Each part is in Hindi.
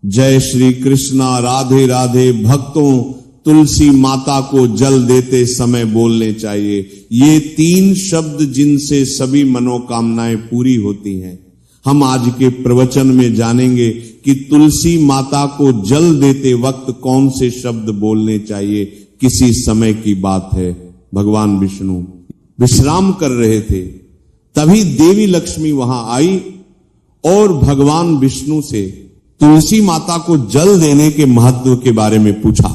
जय श्री कृष्णा, राधे राधे भक्तों तुलसी माता को जल देते समय बोलने चाहिए। ये 3 शब्द जिनसे सभी मनोकामनाएं पूरी होती हैं। हम आज के प्रवचन में जानेंगे कि तुलसी माता को जल देते वक्त कौन से शब्द बोलने चाहिए। किसी समय की बात है, भगवान विष्णु विश्राम कर रहे थे, तभी देवी लक्ष्मी वहां आई और भगवान विष्णु से तुलसी माता को जल देने के महत्व के बारे में पूछा।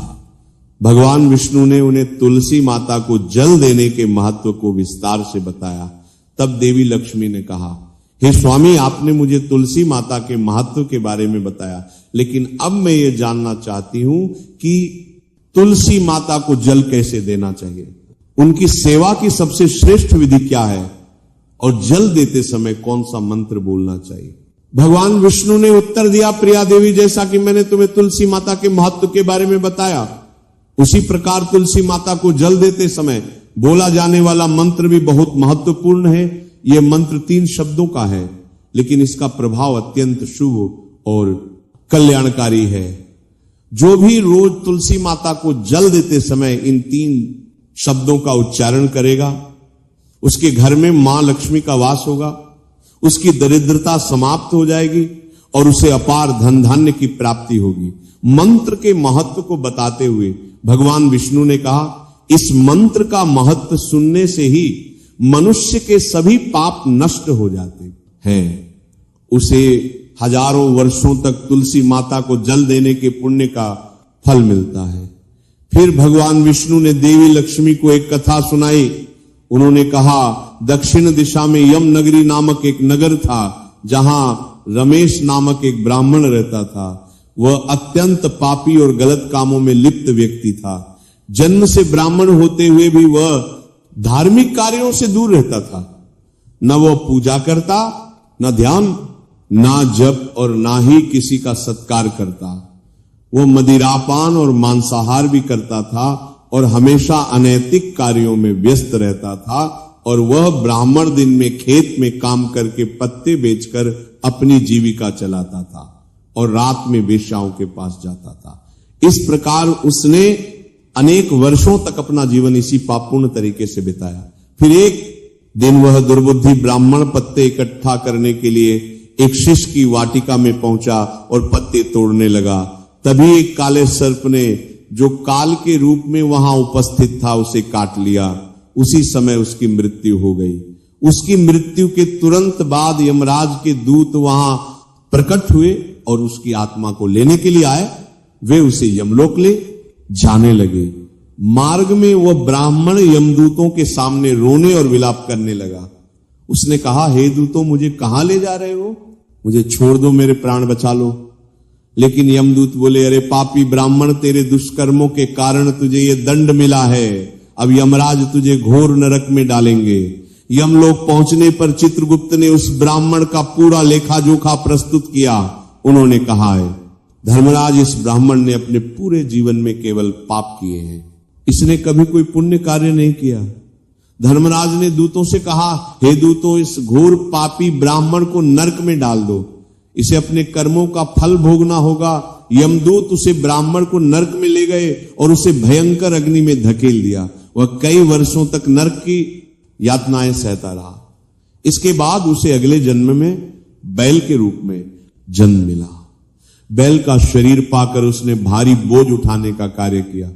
भगवान विष्णु ने उन्हें तुलसी माता को जल देने के महत्व को विस्तार से बताया। तब देवी लक्ष्मी ने कहा, हे स्वामी, आपने मुझे तुलसी माता के महत्व के बारे में बताया, लेकिन अब मैं ये जानना चाहती हूं कि तुलसी माता को जल कैसे देना चाहिए, उनकी सेवा की सबसे श्रेष्ठ विधि क्या है और जल देते समय कौन सा मंत्र बोलना चाहिए। भगवान विष्णु ने उत्तर दिया, प्रिया देवी, जैसा कि मैंने तुम्हें तुलसी माता के महत्व के बारे में बताया, उसी प्रकार तुलसी माता को जल देते समय बोला जाने वाला मंत्र भी बहुत महत्वपूर्ण है। यह मंत्र 3 शब्दों का है, लेकिन इसका प्रभाव अत्यंत शुभ और कल्याणकारी है। जो भी रोज तुलसी माता को जल देते समय इन 3 शब्दों का उच्चारण करेगा, उसके घर में मां लक्ष्मी का वास होगा, उसकी दरिद्रता समाप्त हो जाएगी और उसे अपार धन धान्य की प्राप्ति होगी। मंत्र के महत्व को बताते हुए भगवान विष्णु ने कहा, इस मंत्र का महत्व सुनने से ही मनुष्य के सभी पाप नष्ट हो जाते हैं। उसे हजारों वर्षों तक तुलसी माता को जल देने के पुण्य का फल मिलता है। फिर भगवान विष्णु ने देवी लक्ष्मी को एक कथा सुनाई। उन्होंने कहा, दक्षिण दिशा में यम नगरी नामक एक नगर था, जहां रमेश नामक एक ब्राह्मण रहता था। वह अत्यंत पापी और गलत कामों में लिप्त व्यक्ति था। जन्म से ब्राह्मण होते हुए भी वह धार्मिक कार्यों से दूर रहता था। न वह पूजा करता, न ध्यान, ना जप और ना ही किसी का सत्कार करता। वह मदिरापान और मांसाहार भी करता था और हमेशा अनैतिक कार्यों में व्यस्त रहता था। और वह ब्राह्मण दिन में खेत में काम करके पत्ते बेचकर अपनी जीविका चलाता था और रात में वेश्याओं के पास जाता था। इस प्रकार उसने अनेक वर्षों तक अपना जीवन इसी पापपूर्ण तरीके से बिताया। फिर एक दिन वह दुर्बुद्धि ब्राह्मण पत्ते इकट्ठा करने के लिए एक शिष्य की वाटिका में पहुंचा और पत्ते तोड़ने लगा। तभी एक काले सर्प ने, जो काल के रूप में वहां उपस्थित था, उसे काट लिया। उसी समय उसकी मृत्यु हो गई। उसकी मृत्यु के तुरंत बाद यमराज के दूत वहां प्रकट हुए और उसकी आत्मा को लेने के लिए आए। वे उसे यमलोक ले जाने लगे। मार्ग में वह ब्राह्मण यमदूतों के सामने रोने और विलाप करने लगा। उसने कहा, हे दूतों, मुझे कहां ले जा रहे हो? मुझे छोड़ दो, मेरे प्राण बचा लो। लेकिन यमदूत बोले, अरे पापी ब्राह्मण, तेरे दुष्कर्मों के कारण तुझे ये दंड मिला है। अब यमराज तुझे घोर नरक में डालेंगे। यमलोक पहुंचने पर चित्रगुप्त ने उस ब्राह्मण का पूरा लेखा जोखा प्रस्तुत किया। उन्होंने कहा है, धर्मराज, इस ब्राह्मण ने अपने पूरे जीवन में केवल पाप किए हैं, इसने कभी कोई पुण्य कार्य नहीं किया। धर्मराज ने दूतों से कहा, हे दूतों, इस घोर पापी ब्राह्मण को नरक में डाल दो, इसे अपने कर्मों का फल भोगना होगा। यमदूत उसे ब्राह्मण को नरक में ले गए और उसे भयंकर अग्नि में धकेल दिया। वह कई वर्षों तक नरक की यातनाएं सहता रहा। इसके बाद उसे अगले जन्म में बैल के रूप में जन्म मिला। बैल का शरीर पाकर उसने भारी बोझ उठाने का कार्य किया।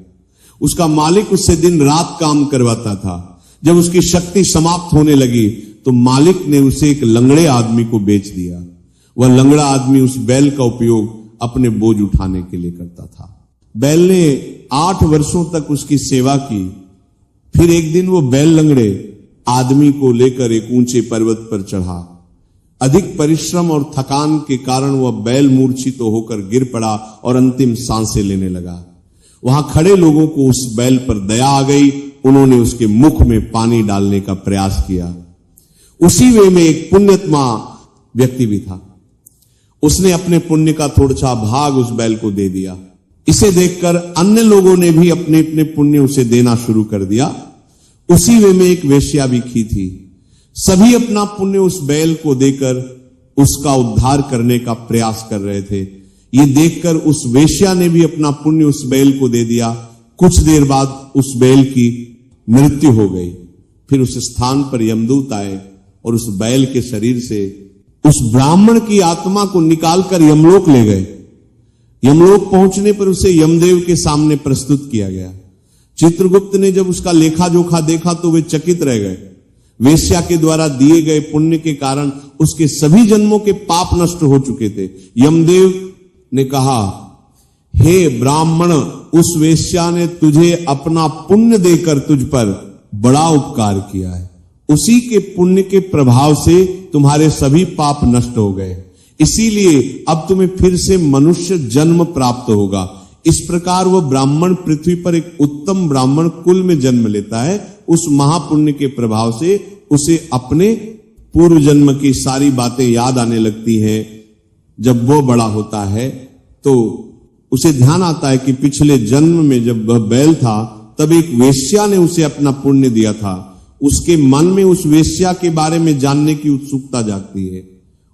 उसका मालिक उससे दिन रात काम करवाता था। जब उसकी शक्ति समाप्त होने लगी तो मालिक ने उसे एक लंगड़े आदमी को बेच दिया। वह लंगड़ा आदमी उस बैल का उपयोग अपने बोझ उठाने के लिए करता था। बैल ने 8 वर्षों तक उसकी सेवा की। फिर एक दिन वो बैल लंगड़े आदमी को लेकर एक ऊंचे पर्वत पर चढ़ा। अधिक परिश्रम और थकान के कारण वह बैल मूर्छित होकर गिर पड़ा और अंतिम सांसें लेने लगा। वहां खड़े लोगों को उस बैल पर दया आ गई। उन्होंने उसके मुख में पानी डालने का प्रयास किया। उसी वे में एक पुण्यात्मा व्यक्ति भी था। उसने अपने पुण्य का थोड़ा भाग उस बैल को दे दिया। इसे देखकर अन्य लोगों ने भी अपने अपने पुण्य उसे देना शुरू कर दिया। उसी वे में एक वेश्या भी की थी। सभी अपना पुण्य उस बैल को देकर उसका उद्धार करने का प्रयास कर रहे थे। ये देखकर उस वेश्या ने भी अपना पुण्य उस बैल को दे दिया। कुछ देर बाद उस बैल की मृत्यु हो गई। फिर उस स्थान पर यमदूत आए और उस बैल के शरीर से उस ब्राह्मण की आत्मा को निकालकर यमलोक ले गए। यमलोक पहुंचने पर उसे यमदेव के सामने प्रस्तुत किया गया। चित्रगुप्त ने जब उसका लेखा जोखा देखा तो वे चकित रह गए। वेश्या के द्वारा दिए गए पुण्य के कारण उसके सभी जन्मों के पाप नष्ट हो चुके थे। यमदेव ने कहा, हे ब्राह्मण, उस वेश्या ने तुझे अपना पुण्य देकर तुझ पर बड़ा उपकार किया है। उसी के पुण्य के प्रभाव से तुम्हारे सभी पाप नष्ट हो गए, इसीलिए अब तुम्हें फिर से मनुष्य जन्म प्राप्त होगा। इस प्रकार वह ब्राह्मण पृथ्वी पर एक उत्तम ब्राह्मण कुल में जन्म लेता है। उस महापुण्य के प्रभाव से उसे अपने पूर्व जन्म की सारी बातें याद आने लगती हैं। जब वो बड़ा होता है तो उसे ध्यान आता है कि पिछले जन्म में जब वह बैल था तब एक वेश्या ने उसे अपना पुण्य दिया था। उसके मन में उस वेश्या के बारे में जानने की उत्सुकता जागती है।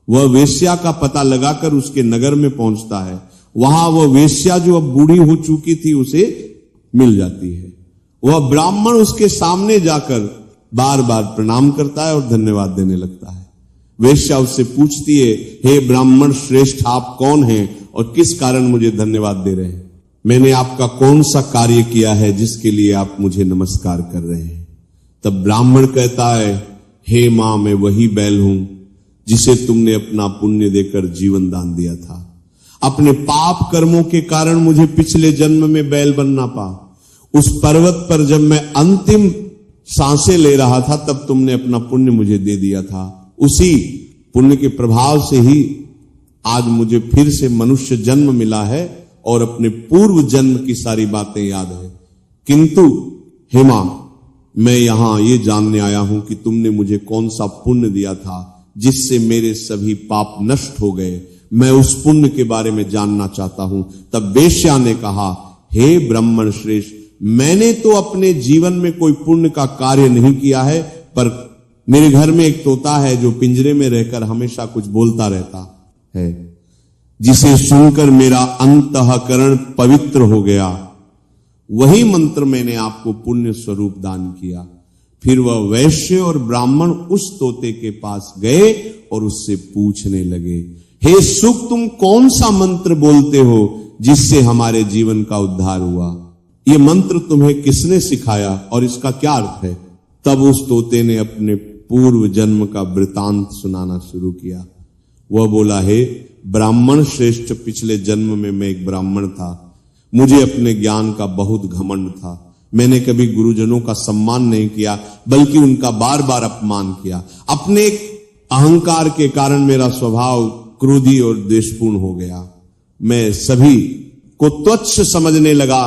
वह वेश्या का पता लगाकर उसके नगर में पहुंचता है। वहां वह वेश्या जो अब बूढ़ी हो चुकी थी उसे मिल जाती है। वह ब्राह्मण उसके सामने जाकर बार बार प्रणाम करता है और धन्यवाद देने लगता है। वेश्या उससे पूछती है, हे ब्राह्मण श्रेष्ठ, आप कौन हैं और किस कारण मुझे धन्यवाद दे रहे हैं? मैंने आपका कौन सा कार्य किया है जिसके लिए आप मुझे नमस्कार कर रहे हैं? तब ब्राह्मण कहता है, हे मां, मैं वही बैल हूं जिसे तुमने अपना पुण्य देकर जीवन दान दिया था। अपने पाप कर्मों के कारण मुझे पिछले जन्म में बैल बनना पड़ा। उस पर्वत पर जब मैं अंतिम सांसें ले रहा था तब तुमने अपना पुण्य मुझे दे दिया था। उसी पुण्य के प्रभाव से ही आज मुझे फिर से मनुष्य जन्म मिला है और अपने पूर्व जन्म की सारी बातें याद है। किंतु हे मां, मैं यहां ये जानने आया हूं कि तुमने मुझे कौन सा पुण्य दिया था जिससे मेरे सभी पाप नष्ट हो गए। मैं उस पुण्य के बारे में जानना चाहता हूं। तब वेश्या ने कहा, हे ब्राह्मण श्रेष्ठ, मैंने तो अपने जीवन में कोई पुण्य का कार्य नहीं किया है, पर मेरे घर में एक तोता है जो पिंजरे में रहकर हमेशा कुछ बोलता रहता है, जिसे सुनकर मेरा अंतःकरण पवित्र हो गया। वही मंत्र मैंने आपको पुण्य स्वरूप दान किया। फिर वह वैश्य और ब्राह्मण उस तोते के पास गए और उससे पूछने लगे, हे सुख, तुम कौन सा मंत्र बोलते हो जिससे हमारे जीवन का उद्धार हुआ? ये मंत्र तुम्हें किसने सिखाया और इसका क्या अर्थ है? तब उस तोते ने अपने पूर्व जन्म का वृतांत सुनाना शुरू किया। वह बोला, हे ब्राह्मण श्रेष्ठ, पिछले जन्म में मैं एक ब्राह्मण था। मुझे अपने ज्ञान का बहुत घमंड था। मैंने कभी गुरुजनों का सम्मान नहीं किया, बल्कि उनका बार बार अपमान किया। अपने अहंकार के कारण मेरा स्वभाव क्रोधी और द्वेषपूर्ण हो गया। मैं सभी को तुच्छ समझने लगा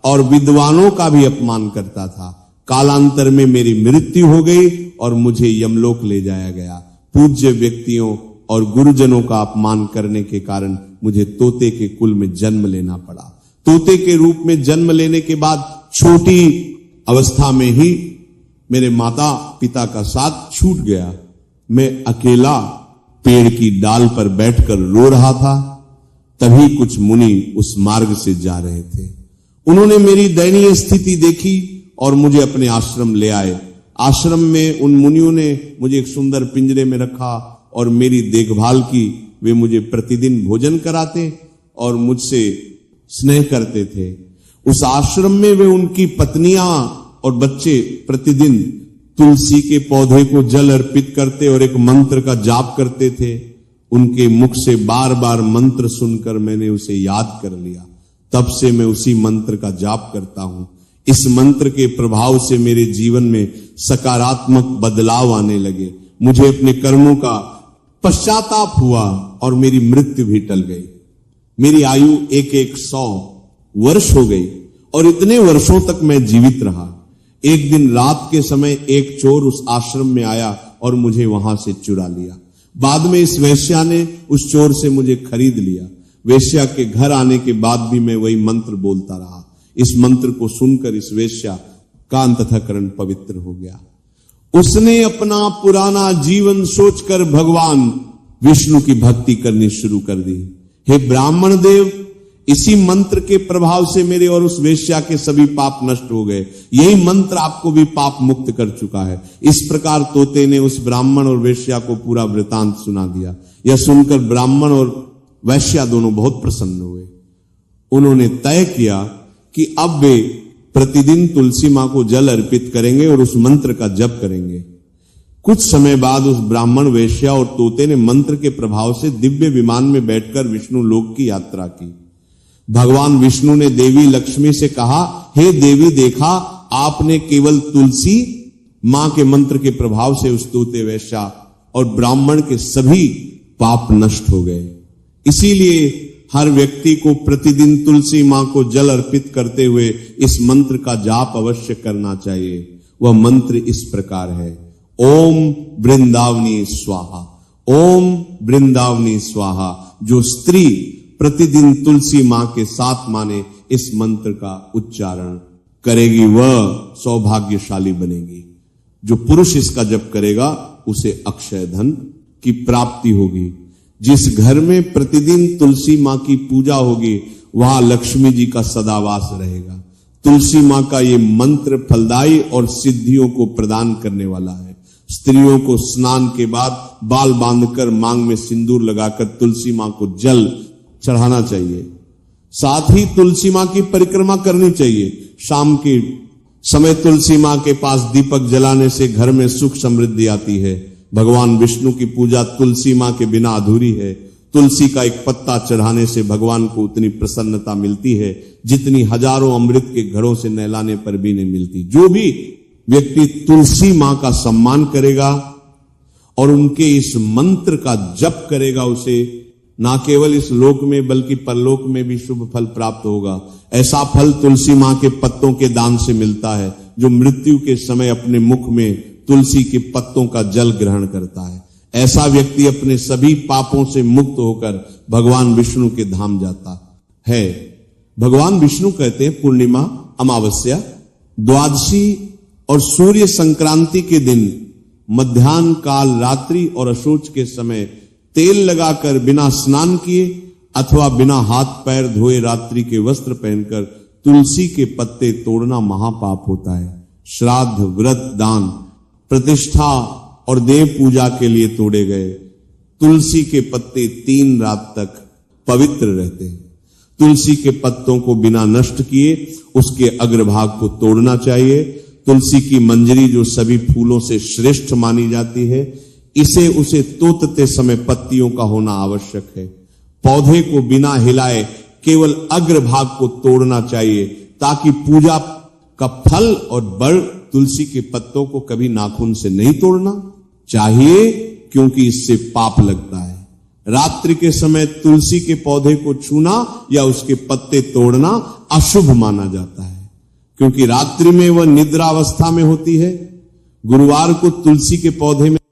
और विद्वानों का भी अपमान करता था। कालांतर में मेरी मृत्यु हो गई और मुझे यमलोक ले जाया गया। पूज्य व्यक्तियों और गुरुजनों का अपमान करने के कारण मुझे तोते के कुल में जन्म लेना पड़ा। तोते के रूप में जन्म लेने के बाद छोटी अवस्था में ही मेरे माता पिता का साथ छूट गया। मैं अकेला पेड़ की डाल पर बैठकर रो रहा था। तभी कुछ मुनि उस मार्ग से जा रहे थे। उन्होंने मेरी दयनीय स्थिति देखी और मुझे अपने आश्रम ले आए। आश्रम में उन मुनियों ने मुझे एक सुंदर पिंजरे में रखा और मेरी देखभाल की। वे मुझे प्रतिदिन भोजन कराते और मुझसे स्नेह करते थे। उस आश्रम में वे उनकी पत्नियां और बच्चे प्रतिदिन तुलसी के पौधे को जल अर्पित करते और एक मंत्र का जाप करते थे। उनके मुख से बार बार मंत्र सुनकर मैंने उसे याद कर लिया। तब से मैं उसी मंत्र का जाप करता हूं। इस मंत्र के प्रभाव से मेरे जीवन में सकारात्मक बदलाव आने लगे। मुझे अपने कर्मों का पश्चाताप हुआ और मेरी मृत्यु भी टल गई। मेरी आयु 100 वर्ष हो गई और इतने वर्षों तक मैं जीवित रहा। एक दिन रात के समय एक चोर उस आश्रम में आया और मुझे वहां से चुरा लिया। बाद में इस वेश्या ने उस चोर से मुझे खरीद लिया। वेश्या के घर आने के बाद भी मैं वही मंत्र बोलता रहा। इस मंत्र को सुनकर इस वेश्या का अंतःकरण पवित्र हो गया। उसने अपना पुराना जीवन सोचकर भगवान विष्णु की भक्ति करनी शुरू कर दी। हे ब्राह्मण देव, इसी मंत्र के प्रभाव से मेरे और उस वेश्या के सभी पाप नष्ट हो गए। यही मंत्र आपको भी पाप मुक्त कर चुका है। इस प्रकार तोते ने उस ब्राह्मण और वेश्या को पूरा वृतांत सुना दिया। यह सुनकर ब्राह्मण और वैश्या दोनों बहुत प्रसन्न हुए। उन्होंने तय किया कि अब वे प्रतिदिन तुलसी मां को जल अर्पित करेंगे और उस मंत्र का जप करेंगे। कुछ समय बाद उस ब्राह्मण, वेश्या और तोते ने मंत्र के प्रभाव से दिव्य विमान में बैठकर विष्णु लोक की यात्रा की। भगवान विष्णु ने देवी लक्ष्मी से कहा, हे देवी, देखा आपने केवल तुलसी मां के मंत्र के प्रभाव से उस तोते, वेश्या और ब्राह्मण के सभी पाप नष्ट हो गए। इसीलिए हर व्यक्ति को प्रतिदिन तुलसी मां को जल अर्पित करते हुए इस मंत्र का जाप अवश्य करना चाहिए। वह मंत्र इस प्रकार है, ओम वृंदावनी स्वाहा, ओम वृंदावनी स्वाहा। जो स्त्री प्रतिदिन तुलसी मां के साथ माने इस मंत्र का उच्चारण करेगी वह सौभाग्यशाली बनेगी। जो पुरुष इसका जप करेगा उसे अक्षय धन की प्राप्ति होगी। जिस घर में प्रतिदिन तुलसी मां की पूजा होगी वहां लक्ष्मी जी का सदावास रहेगा। तुलसी मां का ये मंत्र फलदायी और सिद्धियों को प्रदान करने वाला है। स्त्रियों को स्नान के बाद बाल बांधकर मांग में सिंदूर लगाकर तुलसी मां को जल चढ़ाना चाहिए। साथ ही तुलसी मां की परिक्रमा करनी चाहिए। शाम के समय तुलसी मां के पास दीपक जलाने से घर में सुख समृद्धि आती है। भगवान विष्णु की पूजा तुलसी मां के बिना अधूरी है। तुलसी का एक पत्ता चढ़ाने से भगवान को उतनी प्रसन्नता मिलती है जितनी हजारों अमृत के घड़ों से नहलाने पर भी नहीं मिलती। जो भी व्यक्ति तुलसी मां का सम्मान करेगा और उनके इस मंत्र का जप करेगा उसे ना केवल इस लोक में बल्कि परलोक में भी शुभ फल प्राप्त होगा। ऐसा फल तुलसी मां के पत्तों के दान से मिलता है। जो मृत्यु के समय अपने मुख में तुलसी के पत्तों का जल ग्रहण करता है, ऐसा व्यक्ति अपने सभी पापों से मुक्त होकर भगवान विष्णु के धाम जाता है। भगवान विष्णु कहते हैं पूर्णिमा, अमावस्या, द्वादशी और सूर्य संक्रांति के दिन मध्याह्न काल, रात्रि और अशोच के समय तेल लगाकर बिना स्नान किए अथवा बिना हाथ पैर धोए रात्रि के वस्त्र पहनकर तुलसी के पत्ते तोड़ना महापाप होता है। श्राद्ध, व्रत, दान, प्रतिष्ठा और देव पूजा के लिए तोड़े गए तुलसी के पत्ते 3 रात तक पवित्र रहते हैं। तुलसी के पत्तों को बिना नष्ट किए उसके अग्रभाग को तोड़ना चाहिए। तुलसी की मंजरी जो सभी फूलों से श्रेष्ठ मानी जाती है, इसे उसे तोड़ते समय पत्तियों का होना आवश्यक है। पौधे को बिना हिलाए केवल अग्रभाग को तोड़ना चाहिए ताकि पूजा का फल और बल। तुलसी के पत्तों को कभी नाखून से नहीं तोड़ना चाहिए क्योंकि इससे पाप लगता है। रात्रि के समय तुलसी के पौधे को छूना या उसके पत्ते तोड़ना अशुभ माना जाता है क्योंकि रात्रि में वह निद्रावस्था में होती है। गुरुवार को तुलसी के पौधे में